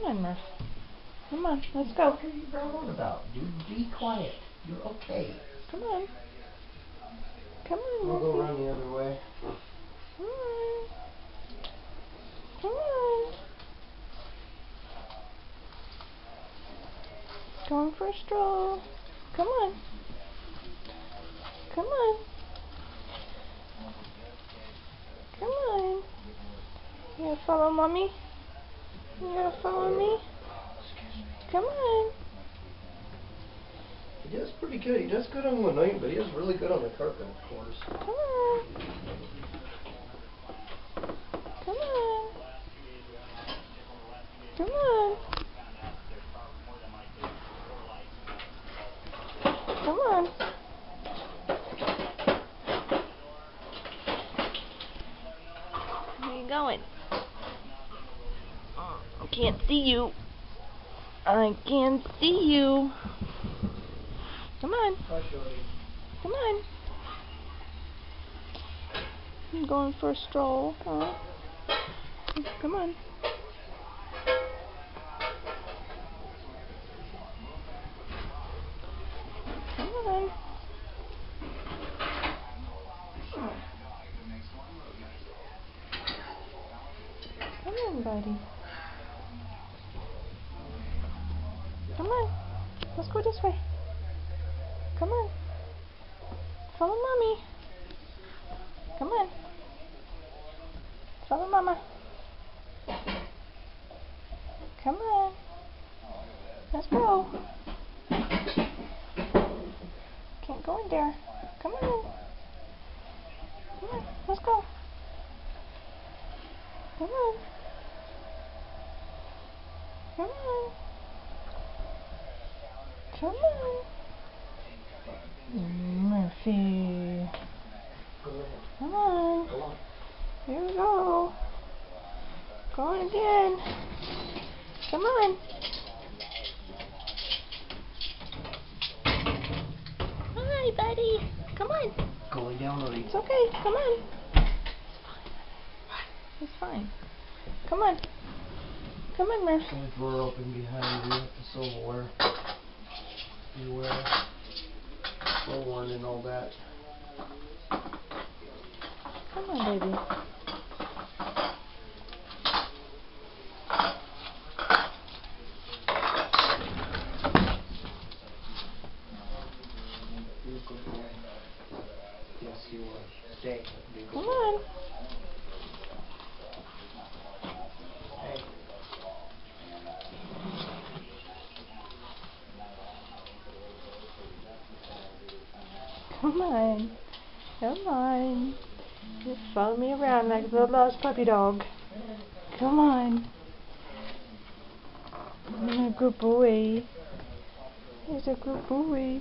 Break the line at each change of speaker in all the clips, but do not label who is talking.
Come on, Murph. Come on, let's go.
What are you going about, dude? Be quiet. You're okay.
Come on. Come on,
We'll
Murphy.
go run the other way.
Come on. Come on. Going for a stroll. Come on. Come on. Come on. You gotta follow mommy? You gotta follow me? Come on.
He does pretty good. He does good on one night, but he does really good on the carpet, of course.
Come on. Come on. Come on. Come on. Where are you going? I can't see you. I can't see you. Come on. Come on. I'm going for a stroll, huh? Come on. Come on. Come on, buddy. Come on. Let's go this way. Come on. Follow mommy. Come on. Follow mama. Come on. Let's go. Can't go in there. Come on. Come on. Let's go. Come on. Come on. Come on. Murphy. Come on. Here we go. Going again. Come on. Hi, buddy. Come on.
Going down already.
It's okay. Come on. It's fine. Come on. Come on, Murph.
The door open behind you with the silverware. Beware. Forewarned and all that.
Come on, baby.
Yes, you will. Stay.
Come on.
Hey.
Come on. Come on. Just follow me around like a little lost puppy dog. Come on. I'm a good boy. He's a good boy.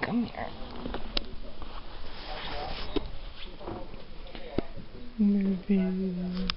Come here. Maybe.